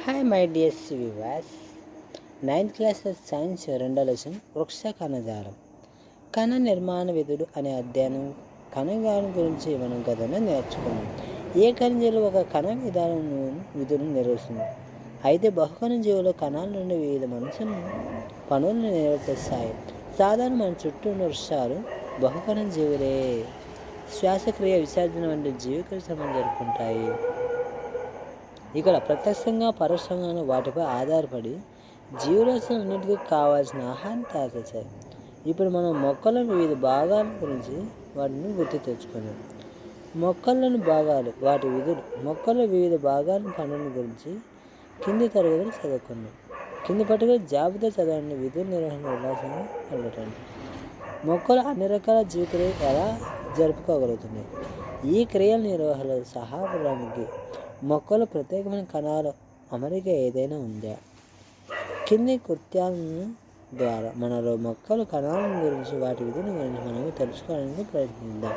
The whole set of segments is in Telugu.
హాయ్ మై డియర్ వివాస్. 9th క్లాస్ సైన్స్ రెండో లెసన్ వృక్ష కణజాలం, కణ నిర్మాణ విధులు అనే అధ్యయనం కణజాలం గురించి మనం గతంలో నేర్చుకున్నాం. ఏ కణజీవులు ఒక కణ విధులను నిర్వహిస్తుంది. అయితే బహుకణ జీవులు కణాల నుండి వివిధ పనులను నిర్వర్తిస్తాయి. సాధారణ మన చుట్టూ ఉన్న వృక్షాలు బహుకణ జీవులే. శ్వాసక్రియ, విసర్జన వంటి జీవిక సంబంధం జరుపుకుంటాయి. ఇక్కడ ప్రత్యక్షంగా పరోక్షంగాను వాటిపై ఆధారపడి జీవరాశులన్నింటికీ కావాల్సిన ఆహారం తయారు చేశాయి. ఇప్పుడు మనం మొక్కల వివిధ భాగాల గురించి వాటిని గుర్తు తెచ్చుకున్నాం. మొక్కలను భాగాలు, వాటి విధులు. మొక్కల వివిధ భాగాల పనుల గురించి కింది తరగతులు చదువుకున్నాం. కింది పట్టుకుని జాబితా చదవండి. విధుల నిర్వహణ ఉల్లాసంగా కలగటండి. మొక్కలు అన్ని రకాల జీవిక్రియలు ఎలా జరుపుకోగలుగుతున్నాయి? ఈ క్రియల నిర్వహణలో సహాయపడడానికి మొక్కలు ప్రత్యేకమైన కణాల అమరిక ఏదైనా ఉందా? కింది కృత్యాలను ద్వారా మనలో మొక్కల కణాల గురించి, వాటి విధుల గురించి మనము తెలుసుకోవడానికి ప్రయత్నిద్దాం.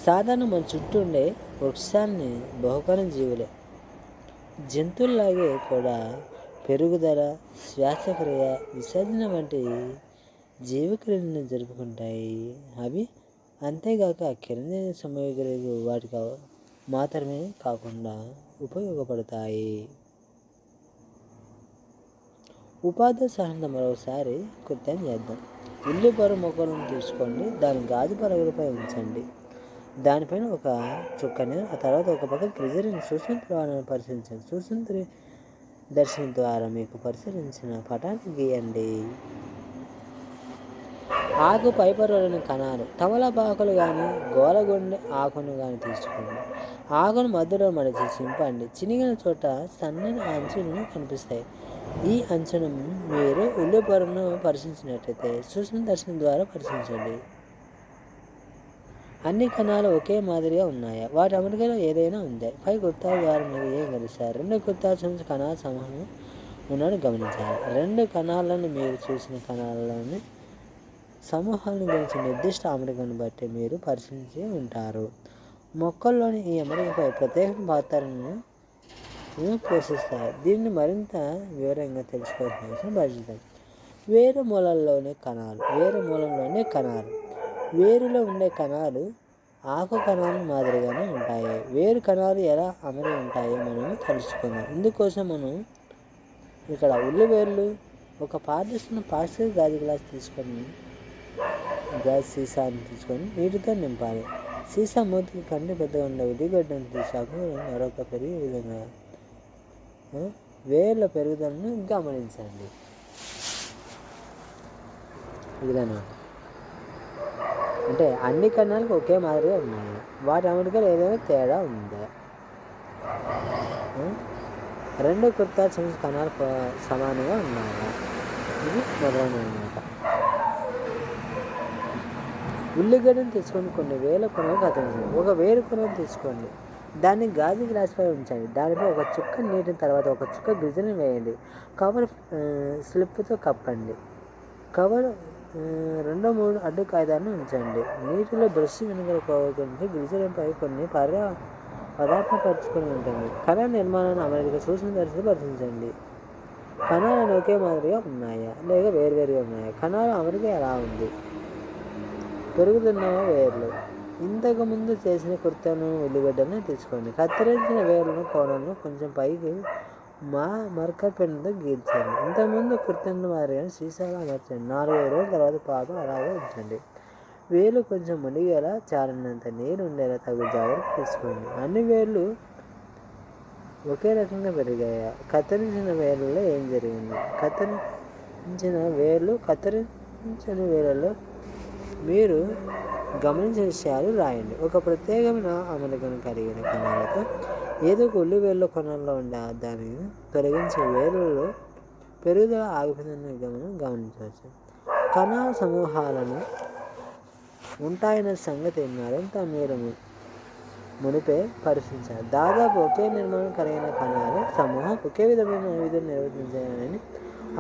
సాధారణ మన చుట్టూ ఉండే వృక్షాన్ని బహుకణ జీవులే. జంతువుల్లాగే కూడా పెరుగుదల, శ్వాసక్రియ, విసర్జన వంటి జీవక్రియలను జరుపుకుంటాయి. అవి అంతేగాక కిరణజన్య సమగ్రలు వాటికి మాత్రమే కాకుండా ఉపయోగపడతాయి. ఉపాధి సహాయంతో మరోసారి కృత్యం చేద్దాం. ఇల్లు బరువు మొక్కలను తీసుకోండి, దాని గాజు పలకలపై ఉంచండి. దానిపైన ఒక చుక్కని, ఆ తర్వాత ఒక పక్క గ్లిజరిన్ సూక్ష్మ ప్రమాణాన్ని పరిశీలించండి. సూక్ష్మ దర్శనం ద్వారా మీకు పరిశీలించిన పటాన్ని గీయండి. ఆకు పైపొరలోని కణాలు. తమలపాకులు కానీ గోలగొండె ఆకును కానీ తీసుకోండి. ఆకును మధ్యలో మడిచి చింపండి. చినిగిన చోట సన్నని అంచులు కనిపిస్తాయి. ఈ అంచును మీరు ఉల్లి పొరను పరిశీలించినట్లయితే సూక్ష్మ దర్శనం ద్వారా పరిశీలించండి. అన్ని కణాలు ఒకే మాదిరిగా ఉన్నాయా? వాటి అమరికలో ఏదైనా ఉందా? పై గుర్తాల ద్వారా మీరు ఏం గెలుస్తారు? రెండు గుర్తాల కణాల సమూహం ఉన్నాడు గమనించాలి. రెండు కణాలను మీరు చూసిన కణాలలోని సమూహాలను గురించి నిర్దిష్ట అమరికను బట్టి మీరు పరిశీలించి ఉంటారు. మొక్కల్లోని ఈ అమరికపై ప్రత్యేక పాత్రను పోషిస్తాయి. దీన్ని మరింత వివరంగా తెలుసుకోవాల్సిన బాధ్యత. వేరు మూలంలోని కణాలు. వేరులో ఉండే కణాలు ఆకు కణాలు మాదిరిగానే ఉంటాయి. వేరు కణాలు ఎలా అమరి ఉంటాయో మనం తెలుసుకుందాం. ఇందుకోసం మనం ఇక్కడ ఉల్లివేర్లు, ఒక పారదర్శక ప్లాస్టిక్ గాజు సీసాను తీసుకొని నీటితో నింపాలి. సీసా మూతికి కంటి పెద్దగా ఉండే ఉల్లిగడ్డను తీసాకు మరొక పెరిగే విధంగా వేర్ల పెరుగుదలను గమనించండి. ఇదన్నమాట. అంటే అన్ని కణాలకు ఒకే మాదిరిగా ఉన్నాయి. వాటి అమరికలో ఏదైనా తేడా ఉందా? రెండు కృత్యాల కణాలు సమానంగా ఉన్నాయా? ఇది మొదలైనమాట. ఉల్లిగడ్డను తీసుకొని కొన్ని వేల కొనలు కత్తిరించండి. ఒక వేరు కొనలు తీసుకోండి, దాన్ని గాజు గ్లాసుపై ఉంచండి. దానిపై ఒక చుక్క నీటిని, తర్వాత ఒక చుక్క గ్లిజరిన్ వేయండి. కవర్ స్లిప్తో కప్పండి. కవర్ 2-3 అడ్డు కాగితాలను ఉంచండి. నీటిలో బ్రష్ వెనుకలు పోగొట్టి గ్లిజరిన్పై కొన్ని పదార్థం పరుచుకొని ఉంటుంది. కణ నిర్మాణాన్ని అమరిక సూక్ష్మ దర్శనం పరిశీలించండి. కణాలను ఒకే మాదిరిగా ఉన్నాయా లేక వేరువేరుగా ఉన్నాయా? కణాల అమరిక ఎలా ఉంది? పెరుగుతున్న వేర్లు. ఇంతకుముందు చేసిన కృత్యాలను ఉల్లిగడ్డలను తీసుకోండి. కత్తిరించిన వేర్లను కోణలను కొంచెం పైకి మార్కర్ పెన్నుతో గీల్చండి. ఇంతకుముందు కృత్యాలను మాదిరిగా సీసాలో అమర్చండి. 4-5 రోజుల తర్వాత పాటు అలాగే ఉంచండి. వేర్లు కొంచెం మునిగేలా, చారినంత నీరు ఉండేలా తగు జాగ్రత్త తీసుకోండి. అన్ని వేర్లు ఒకే రకంగా పెరిగాయా? కత్తిరించిన వేర్లలో ఏం జరిగింది? కత్తిరించిన వేర్లలో మీరు గమనించిన విషయాలు రాయండి. ఒక ప్రత్యేకమైన అమరికను కలిగిన కణాలతో ఏదో ఒక ఉల్లివేర్ల కొనల్లో ఉండే దానిని తొలగించే వేర్లలో పెరుగుదల ఆగిపోయిందని గమనించవచ్చు. కణాల సమూహాలను ఉంటాయన్న సంగతి మరింత మీరు మునిపే పరిశీలించాలి. దాదాపు ఒకే నిర్మాణం కలిగిన కణాల సమూహం ఒకే విధమైన విధులు నిర్వర్తించాలని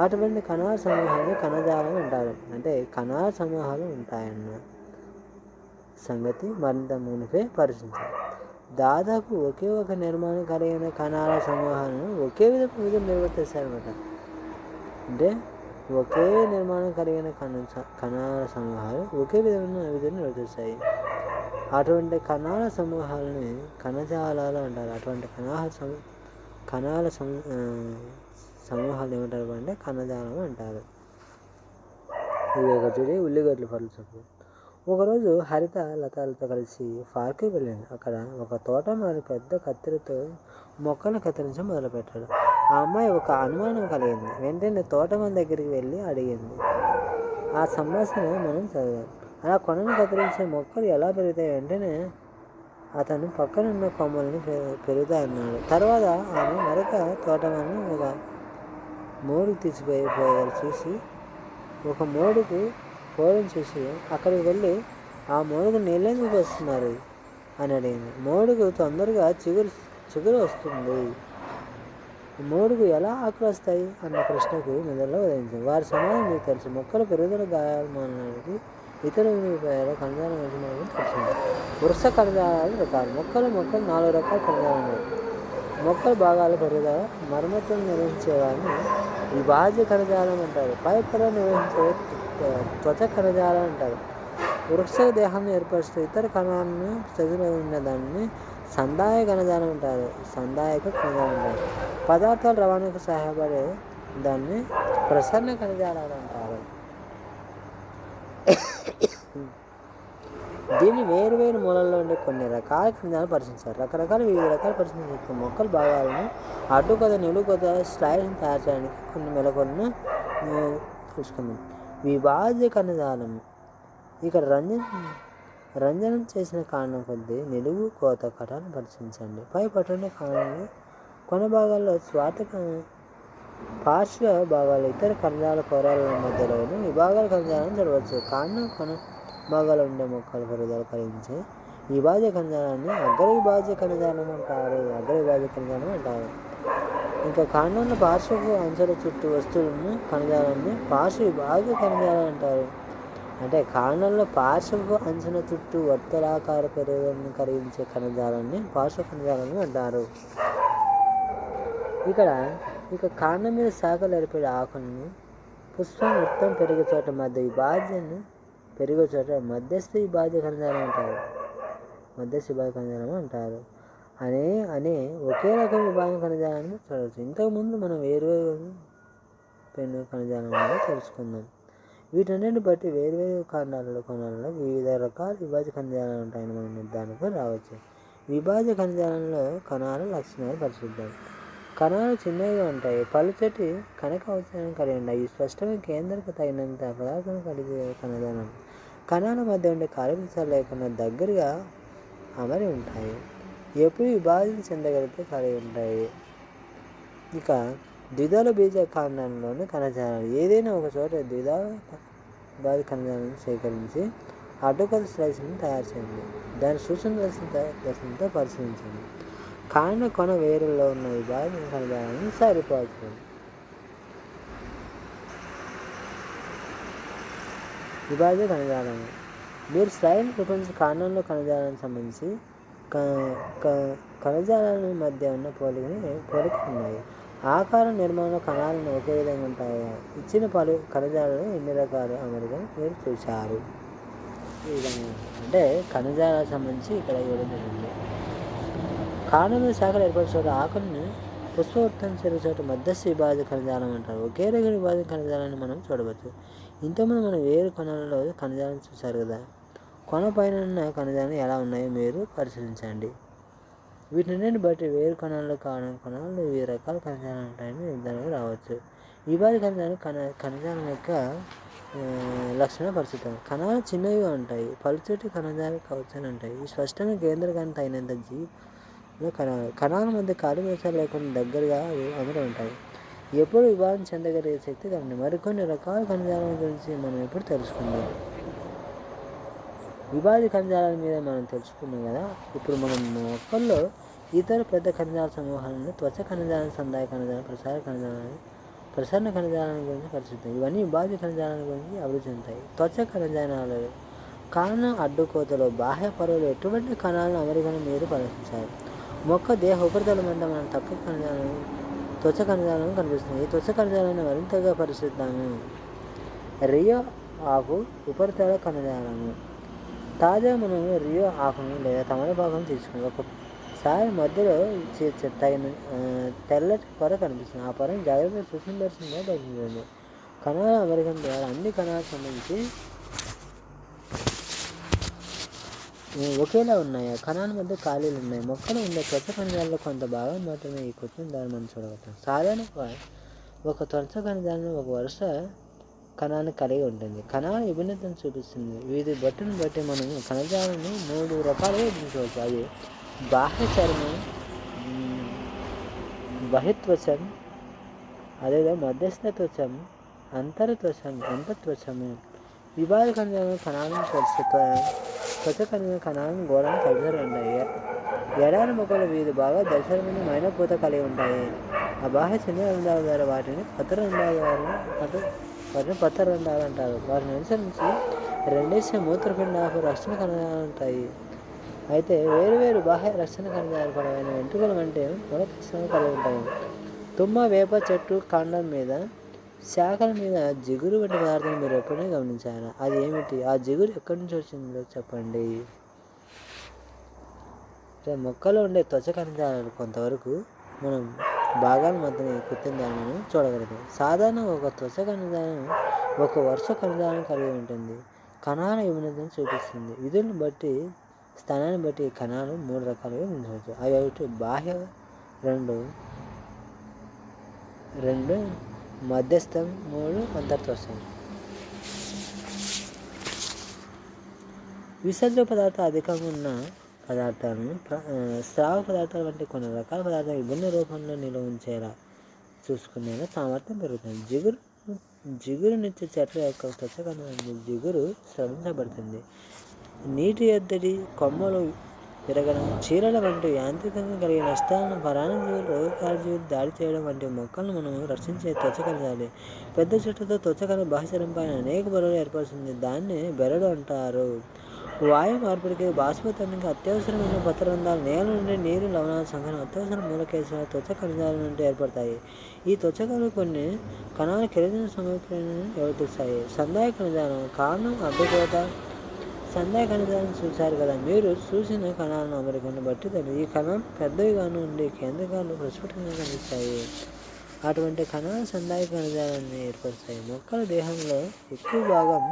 అటువంటి కణాల సమూహాన్ని కణజాలం అంటారు. అంటే కణాల సమూహాలు ఉంటాయన్న సంగతి మరింత మునిపే పరిశీలించాలి. దాదాపు ఒకే ఒక నిర్మాణం కలిగిన కణాల సమూహాలను ఒకే విధంగా నిర్వర్తిస్తారన్నమాట. అంటే ఒకే నిర్మాణం కలిగిన కణాల సమూహాలు ఒకే విధంగా నిర్వర్తిస్తాయి. అటువంటి కణాల సమూహాలని కణజాలాలు అంటారు. అటువంటి కణాల సమూహాలు ఏమంటారు అంటే కణజాలం అంటారు. ఇది ఒక చూడి ఉల్లిగడ్డలు పళ్ళు. ఒకరోజు హరిత లతాలతో కలిసి పార్క్కి వెళ్ళింది. అక్కడ ఒక తోటమాలి పెద్ద కత్తిరితో మొక్కలను కత్తిరించడం మొదలుపెట్టాడు. ఆ అమ్మాయి ఒక అనుమానం కలిగింది. వెంటనే తోటమాలి దగ్గరికి వెళ్ళి అడిగింది. ఆ సంభాషణ మనం చదివాం. అలా కొనను కత్తిరించే మొక్కలు ఎలా పెరుగుతాయి? వెంటనే అతను పక్కనున్న కొమ్మలను పెరుగుతాయన్నాడు. తర్వాత ఆమె మరొక తోటమాలిని ఒక మోడుకు తీసిపోయేవారు చూసి ఒక మోడుకు పోవడం చూసి అక్కడికి వెళ్ళి ఆ మోడుకు నీళ్ళెందుకు వస్తున్నారు అని అడిగింది. మోడుకు తొందరగా చిగురు వస్తుంది. మోడుకు ఎలా ఆకులు వస్తాయి అన్న ప్రశ్నకు నిద్రలో ఉదయించింది. వారి సమాధానం మీకు తెలుసు. మొక్కల పెరుగుదల గాయాలు మానడానికి ఇతర ఉపయోగాల కణజాలం యజమానులు తెలిసింది. వృక్ష కణజాలాలు రకాలు. మొక్కలు 4 రకాల కణజాలం ఉన్నాయి. మొక్కల భాగాల పెరుగుదల మరమ్మతులు నిర్వహించేవారిని విభాజ్య కణజాలం అంటారు. పై పొర నిర్వహించే త్వచ కణజాలం అంటారు. వృక్ష దేహాన్ని ఏర్పరుస్తూ ఇతర కణాలను చదివి ఉన్న దాన్ని సందాయ కణజాలం అంటారు. సందాయక కణజాలం అంటారు. పదార్థాల రవాణాకు సహాయపడే దాన్ని ప్రసరణ కణజాలాలు అంటారు. దీన్ని వేరు మూలల్లో ఉండే కొన్ని రకాల కణజాలను పరిశీలించారు. వివిధ రకాల పరిశీలించారు. మొక్కల భాగాలను అడ్డుకొద నిలుకొద స్లైడ్ని తయారు చేయడానికి కొన్ని మెలకువలను చూసుకుందాం. విభాజ్య కణజాలం. ఇక్కడ రంజనం చేసిన కాండం కొద్దీ నిలువు కోత కటాలను పరిశీలించండి. పై పట్టున కాండం కొన భాగాల్లో పార్శ్వ భాగాలు ఇతర కణజాల పొరాల మధ్యలోని విభాగాల కణజాలను చూడవచ్చు. కాండం కొన భాగాలు ఉండే మొక్కల పెరుగుదల కలిగించే విభాజ్య కణజాలాన్ని అగ్రవిభాజ్య కణజాలం అంటారు. ఇంకా కాండంలో పార్శ్వపు అంచుల చుట్టూ వస్తువులను కణజాలాన్ని పార్శ్వ విభాజ్య కణజాలం అంటారు. అంటే కాండంలో పార్శ్వపు అంచుల చుట్టూ వర్తులాకార పెరుగుదలను కలిగించే కణజాలాన్ని పార్శ్వ కణజాలను అంటారు. ఇక కాండం మీద శాఖలు ఏర్పడే ఆకులను పుష్పం వృత్తం పెరిగే చోట మధ్యస్థ విభాజ్య కణజాలం అంటారు. అనే ఒకే రకం విభాగం కణజాలాన్ని చూడవచ్చు. ఇంతకుముందు మనం వేరువేరు పెన్ను కణజాలం తెలుసుకుందాం. వీటన్నిటిని బట్టి వేరువేరు కొనాలలో వివిధ రకాల విభాజ్య కణజాలాలు ఉంటాయని మనం నిర్ధారణకు రావచ్చు. విభాజ్య కణజాలంలో కణాల లక్షణాలు పరిశీలిద్దాం. కణాలు చిన్నవిగా ఉంటాయి. పలుచటి కణకవచాలను కలిగి ఉంటాయి. స్పష్టమైన కేంద్రకు తగినంత పదార్థం కలిగే కణజాలం. కణాల మధ్య ఉండే కార్యప్రసారాలు లేకుండా దగ్గరగా అమరి ఉంటాయి. ఎప్పుడు విభాజన చెందగలిగితే కలిగి ఉంటాయి. ఇక ద్విదళ బీజ కాండంలోని కణజాలాలు. ఏదైనా ఒక చోట ద్విదళ బీజ కణజాలను సేకరించి అడ్డుకొల స్లైస్ని తయారు చేయండి. దాని సూచన దశతో పరిశీలించండి. కాండ కొన వేరులో ఉన్న విభాజన కణజాలాన్ని సరిపోల్చండి. విభాజ్య కణజాలం. మీరు స్లైడ్ ప్రపంచ కాండంలో కణజాలానికి సంబంధించి కణజాలాల మధ్య ఉన్న పోలిక ఉన్నాయి. ఆకారం నిర్మాణంలో కణాలను ఒకే విధంగా ఉంటాయి. ఇచ్చిన పలు కణజాలను ఎన్ని రకాల అమరిగా మీరు చూశారు. ఈ విధంగా అంటే కణజాలాలకు సంబంధించి ఇక్కడ ఇవ్వడం జరిగింది. కాండం మీద శాఖలు ఏర్పడే చోట ఆకులను పుష్పవృత్తం చేరే చోట మధ్యస్థ విభాజ్య కణజాలం అంటారు. ఒకే రకం విభాజ్య కణజాలాన్ని మనం చూడవచ్చు. ఇంతకుముందు మనం వేరు కొనలలో కణజాలం చూశారు కదా. కొన పైన ఉన్న కణజాలం ఎలా ఉన్నాయో మీరు పరిశీలించండి. వీటిని బట్టి వేరు కొనాలు వివిధ రకాల కణజాలం ఉంటాయని నిర్ధారణకు రావచ్చు. విభాజ్య కణజాలం యొక్క లక్షణ పరిస్థితి. కణాలు చిన్నవిగా ఉంటాయి. పలుచటి కణజాల కవచాలు ఉంటాయి. ఈ స్పష్టమైన కేంద్రకాన్ని తగినంత కణాల మధ్య కార్యప్రసారాలు లేకుండా దగ్గరగా అమరి ఉంటాయి. ఎప్పుడు విభాగం చెందగలిగే శక్తి కలిగి మరికొన్ని రకాల కణజాలం గురించి మనం ఎప్పుడు తెలుసుకుందాం. విభాజ్య కణజాలాల మీద మనం తెలుసుకున్నాం కదా. ఇప్పుడు మనం మొక్కల్లో ఇతర పెద్ద కణజాల సమూహాలను త్వచ కణజాలం, సందాయ కణజాలం, ప్రసరణ కణజాలం గురించి పరిశీలిస్తాం. ఇవన్నీ విభాజ్య కణజాలాల గురించి అభివృద్ధి చెందుతాయి. త్వచ కణజాలాలు కారణం అడ్డుకోతలో బాహ్య పొరలు ఎటువంటి కణాలను అమరికను మీరు పరిశీలించాలి. మొక్క దేహ ఉపరితలం మీద మనం తక్కువ కణజాలం త్వచ కణజాలం కనిపిస్తుంది. ఈ త్వచ కణజాలాన్ని మరింతగా పరిశీలిద్దాము. రియో ఆకు ఉపరితల కణజాలము. తాజా మనం రియో ఆకును లేదా తమలపాకును తీసుకుని ఒకసారి మధ్యలో తగిన తెల్లటి పొర కనిపిస్తుంది. ఆ పొరను జాగ్రత్తగా సూక్ష్మదర్శనంగా పరిశీలించండి. కణాల అమరికం ద్వారా అన్ని కణాలకు సంబంధించి ఒకేలా ఉన్నాయి. కణాల మధ్య ఖాళీలు ఉన్నాయి. మొక్కలు ఉండే త్వచ కణజాలలో కొంత భాగం మాత్రమే ఈ కృత్రిమ ద్వారా మనం చూడగలుగుతాం. సాధారణంగా ఒక త్వచ కణజాలం ఒక వరుస కణాన్ని కలిగి ఉంటుంది. కణాల విభిన్నతను చూపిస్తుంది. వీటి బట్టును బట్టి మనం కణజాలాన్ని 3 రకాలుగా విభజించవచ్చు. అది బాహ్య చర్మం, బహిత్వచం, అదేదో మధ్యస్థ త్వచం, అంతర్త్వచము. విభాగ కణజాలం కణాలను త్వచ కణాలను గోడను కలిసి ఉంటాయి. ఎడారి మొక్కలు వివిధ బాగా దర్శనమైన మైనపూత కలిగి ఉంటాయి. ఆ బాహ్య చిన్న రంధ్రాల ద్వారా వాటిని పత్రరంధ్రాలు అంటారు. వాటిని అనుసరించి 2 మూత్రపిండాలు రక్షణ కణజాలు ఉంటాయి. అయితే వేరువేరు బాహ్య రక్షణ కణజాలు పడవైన వెంట్రుకల వంటి మూలకృష్ణాలు కలిగి ఉంటాయి. తుమ్మ, వేప చెట్టు కాండం మీద, శాఖల మీద జిగురు వంటి పదార్థాలు మీరు ఎప్పుడైనా గమనించారా? అది ఏమిటి? ఆ జిగురు ఎక్కడి నుంచి వచ్చిందో చెప్పండి. మొక్కలో ఉండే త్వచ కణజాలాలు కొంతవరకు మనం భాగాలు మాత్రమే కృత్రిమంగా చూడగలుగుతాం. సాధారణంగా ఒక త్వచ కణజాలం ఒక వరుస కణజాలం కలిగి ఉంటుంది. కణాల విభిన్నతను చూపిస్తుంది. విధులను బట్టి స్థానాన్ని బట్టి కణాలు 3 రకాలుగా విభజించవచ్చు. అవి ఒకటి బాహ్య, 2 మధ్యస్థం, 3 అంతర్త్వచం. విసర్జ పదార్థాలు అధికంగా ఉన్న పదార్థాలను స్రావ పదార్థాలు వంటి కొన్ని రకాల పదార్థాలు విభిన్న రూపంలో నిల్వ ఉంచేలా చూసుకునేలా సామర్థ్యం పెరుగుతుంది. జిగురునిచ్చే చెట్ల యొక్క త్వచ కణాల జిగురు స్రవించబడుతుంది. నీటి ఎద్దడి, కొమ్మలు విరగడం, చీరల వంటి యాంత్రికంగా కలిగే నష్టాలను పరాన్నజీవులు, రోగకారజీవులు దాడి చేయడం వంటి మొక్కలను మనం రక్షించే త్వచ కణజాలే. పెద్ద చెట్టుతో త్వచ కణ బాహ్యశరీరంపై అనేక పొరలు ఏర్పడుతుంది. దాన్ని బెరడు అంటారు. వాయు మార్పిడికి, బాష్పోత్పత్తికి అత్యవసరమైన పత్రరంధ్రాలు, నేల నుండి నీరు, లవణాల సంఘటన, అత్యవసర మూలకేశాలు త్వచ కణజాల నుండి ఏర్పడతాయి. ఈ త్వచకాలు కొన్ని కణాల కెరటిన్ సమర్పణను నివర్తిస్తాయి. సందాయ కణజాలం. కారణం అడ్డుకోత. సందాయ కణజాలం చూశారు కదా. మీరు చూసిన కణాలను అమరికను బట్టి ఈ కణాలు పెద్దవిగాను ఉండి కేంద్రకాలు ప్రస్ఫుటంగా కనిపిస్తాయి. అటువంటి కణాలు సందాయ కణజాలాన్ని ఏర్పరుస్తాయి. మొక్కల దేహంలో ఎక్కువ భాగం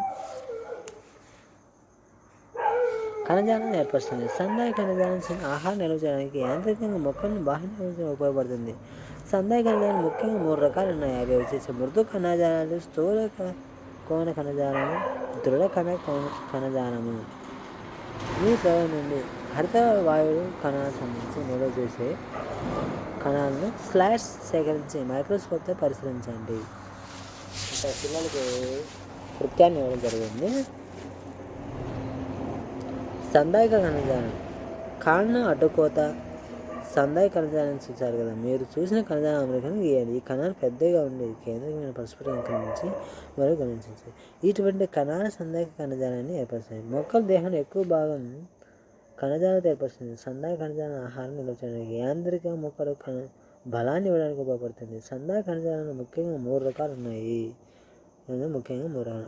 కణజాలాన్ని ఏర్పరుస్తుంది. సందాయ కణజాలం ఆహారం నిల్వ చేయడానికి యాంత్రికంగా మొక్కలను బాహ్య నిల్వ ఉపయోగపడుతుంది. సందాయ కణజాలం ముఖ్యంగా 3 రకాలు ఉన్నాయి. అవి వచ్చేసి మృదు కణజాలాలు, స్థూల కోణ కణజాలము, దృఢ కణజాలము. ఈ ప్రయోగం నుండి హరిత వాయువు కణాలకు సంబంధించి నిల్వ చేసే కణాలను స్లాష్ సేకరించి మైక్రోస్కోప్తో పరిశీలించండి. ఇంకా పిల్లలకి కృత్యాన్ని ఇవ్వడం జరిగింది. సందాయ కణజాలం. కారణం అడ్డుకోత. సందాయ కణజాలాన్ని చూశారు కదా. మీరు చూసిన కణజాలం అమరికను గీయాలి. ఈ కణాలు పెద్దగా ఉండి కేంద్రమైన పరస్పరం కనిపించి మరియు గమనించాలి. ఇటువంటి కణాల సందాయ కణజాలాన్ని ఏర్పరుస్తాయి. మొక్కల దేహంలో ఎక్కువ భాగం కణజాలతో ఏర్పరుస్తుంది. సందాయ కణజాలం ఆహారం నిల్వ చేయడానికి, యాంత్రిక మొక్కలు బలాన్ని ఇవ్వడానికి ఉపయోగపడుతుంది. సందాయ కణజాలంలో ముఖ్యంగా 3 రకాలు ఉన్నాయి.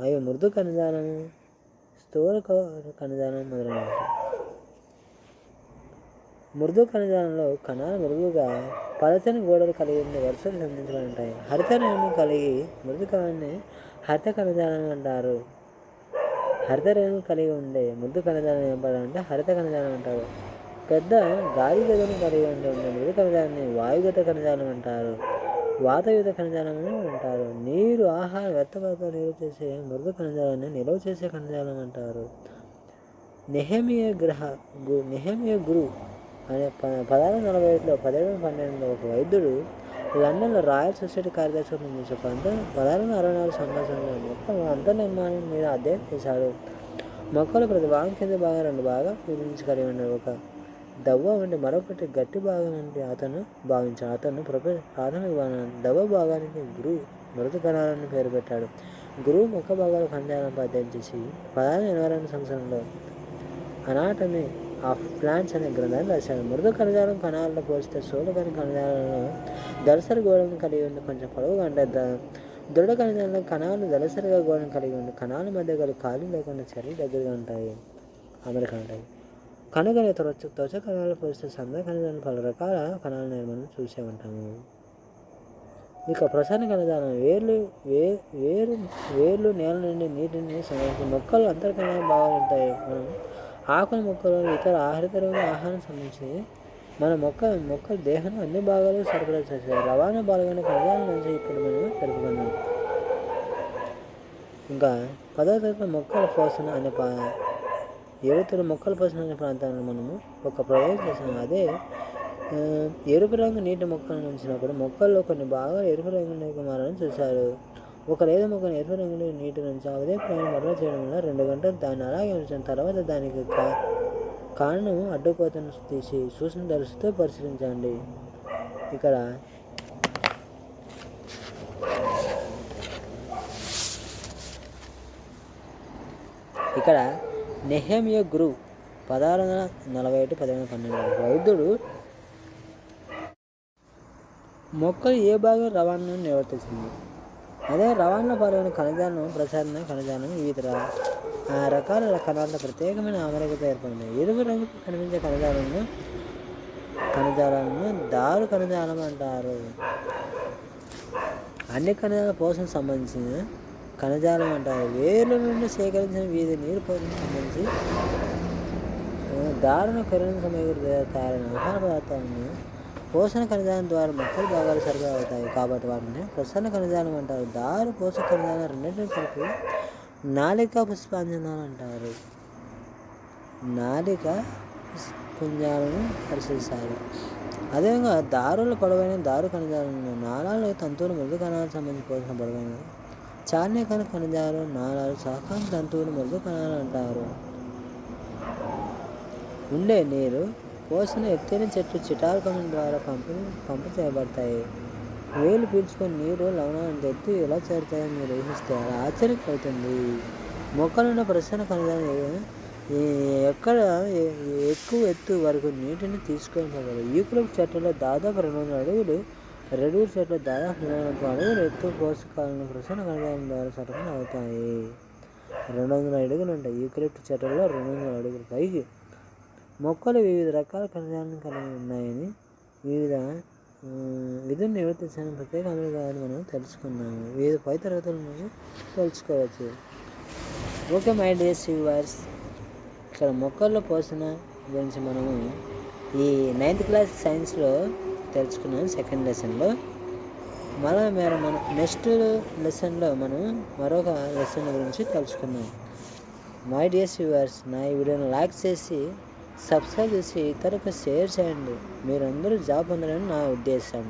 అవి మృదు కణజాలం, స్థూల కణజాలం మొదలైనవి. మృదు కణజాలంలో కణాలు మృదువుగా పలచని గోడలు కలిగి ఉండే వరుసలు సంధించబడి ఉంటాయి. హరిత రేణువు కలిగి మృదు కణాన్ని హరిత కణజాలం అంటారు. హరిత రేణువు కలిగి ఉండే మృదు కణజాలం ఏర్పడాలంటే హరిత కణజాలం అంటారు. పెద్ద గాలి గదను కలిగి ఉండే మృదు కణజాలాన్ని వాయుగత కణజాలం అంటారు. వాతయుత కణజాలం అంటారు. నీరు, ఆహార వ్యర్థపదార్థాలు నిల్వ చేసే మృదు కణజాలాన్ని నిల్వ చేసే కణజాలం అంటారు. నెహెమియా గురు అనే 1641లో 1712లో ఒక వైద్యుడు లండన్లో రాయల్ సొసైటీ కార్యదర్శిగా పనిచేశాడు. 1664 సంవత్సరంలో మొక్కల అంతర్నిర్మాణం మీద అధ్యయనం చేశాడు. మొక్కలు ప్రతి భాగం కింద భాగం 2 భాగాలు విభజించగలిగి ఉండే ఒక దవ్వ వంటి మరొకటి గట్టి భాగం వంటి అతను భావించాడు. అతను ప్రాథమిక దవ్వ భాగానికి మృదు కణాలను పేరు పెట్టాడు. గురువు మొక్క భాగాల కణజాలంపై అధ్యయనం చేసి 1682 సంవత్సరంలో అనాటమీ ఆఫ్ ప్లాంట్స్ అనే గ్రంథాన్ని రాశాడు. మృదు కణజాలం కణాలను పోలిస్తే స్థూలకణ కణజాలను దళసరి గోడలను కలిగి ఉండి కొంచెం పొడవుగా ఉంటే దృఢ కణజాలంలో కణాలు దళసరిగా గోడను కలిగి ఉండి కణాల మధ్య గల ఖాళీ లేకుండా చర్యలు దగ్గరగా ఉంటాయి, అమరిక ఉంటాయి. కనుగొనే త్వచ కణాలు పోలిస్తే సంద కణజాలను పలు రకాల కణాల నిర్మాణం చూసే ఉంటాము. ఇక ప్రసరణ కణజాలం వేర్లు నేల నుండి నీటిని సంగ్రహించి మొక్కలు అంతర్కణాల భాగాలు ఉంటాయి. మనం ఆకుల మొక్కలు ఇతర ఆహారతరమైన ఆహారం సంబంధించి మన మొక్కల దేహం అన్ని భాగాలు సరఫరా చేస్తాయి. రవాణా భాగాల కణజాలం నుంచి ఇప్పుడు మనం జరుపుకున్నాం. ఇంకా 10వ తరగతి మొక్కల పోషణ అనే మొక్కల పోషణ అనే ప్రాంతాన్ని మనము ఒక ప్రయోగం చేసాము. అదే ఎరుపు రంగు నీటి మొక్కలను ఉంచినప్పుడు మొక్కల్లో కొన్ని భాగాలు ఎరుపు రంగులోకి మారని చూశారు. ఒక లేదా మొక్కను ఎరుపు రంగులో నీటి నుంచి అదే ప్రయాణం మరలా చేయడం వల్ల 2 గంటలు దాన్ని అలాగే ఉంచిన తర్వాత దానికి కారణం అడ్డుకోతను తీసి సూచన దృష్టితో పరిశీలించండి. ఇక్కడ నెహెమియా గురువు 1641-1712 వైద్యుడు మొక్కలు ఏ భాగం రవాణాను నిర్వర్తించింది. అదే రవాణా పాల్గొనే కణజాలం ప్రసారణ కణజాలం వివిధ రకాల కణాలతో ప్రత్యేకమైన అమరికతో ఏర్పడింది. ఎరుపు రంగుతో కనిపించే కణజాలాలను దారు కణజాలం అంటారు. అన్ని కణజాల పోషణ సంబంధించిన కణజాలం అంటారు. వేర్ల నుండి సేకరించిన వివిధ నీరు పోషణ సంబంధించి దారుణ కరుణ సమయంలో తయారైన ఆహార పదార్థాలను పోషణ కణజాలం ద్వారా మొక్కల భాగాలు సరిగా అవుతాయి కాబట్టి వాటిని ప్రసరణ కణజాలం అంటారు. దారు పోషక కణజాలం రెండింటిని కలిపి నాళికా పుష్పాంజనాలు అంటారు. నాళికా పుంజాలను పరిశీలిస్తారు. అదేవిధంగా దారుల పొడవైన దారు కణజాలను నాళాలు తంతువులు మృదు కణాలకు సంబంధించి పోషణ పొడవైన చార్ణ్యకణ కణజాలు నాళాలు సహకార తంతువులు మృదు కణాలు అంటారు. ఉండే నీరు పోషణ ఎత్తైన చెట్లు చిటాకం ద్వారా పంపు చేయబడతాయి. వేలు పీల్చుకొని నీరు లవణాలను తెత్తి ఎలా చేరుతాయో మీరు ఊహిస్తే అలా ఆశ్చర్యపడుతుంది. మొక్కలున్న ప్రసరణ కణజాలం ఎక్కడ ఎక్కువ ఎత్తు వరకు నీటిని తీసుకోగలరు. ఈకులపు చెట్లలో దాదాపు 200 అడుగులు, రెడ్వుడ్ చెట్లు దాదాపు 400 అడుగులు ఎత్తు పోషకాలను ప్రసరణ కణజాలం ద్వారా సరఫరా అవుతాయి. 200 అడుగులు ఉంటాయి. ఈకులపు చెట్లలో 200 అడుగులు పైకి. మొక్కలు వివిధ రకాల కణజాలను కలిగి ఉన్నాయని వివిధ విధులు నిర్వర్తించడానికి ప్రత్యేక అమరికలను మనం తెలుసుకున్నాము. వివిధ పై తరగతులను మనం తెలుసుకోవచ్చు. ఓకే మై డియర్ వ్యూవర్స్, ఇక్కడ మొక్కల్లో పోషణ గురించి మనము ఈ 9th క్లాస్ సైన్స్లో తెలుసుకున్నాం. సెకండ్ లెసన్లో మనం నెక్స్ట్ లెసన్లో మనం మరొక లెసన్ గురించి తెలుసుకున్నాం. మై డియర్ వ్యూవర్స్, నా ఈ వీడియోని లైక్ చేసి సబ్స్క్రైబ్ చేసి ఇతరులకు షేర్ చేయండి. మీరందరూ జాబ్ పొందాలని నా ఉద్దేశం.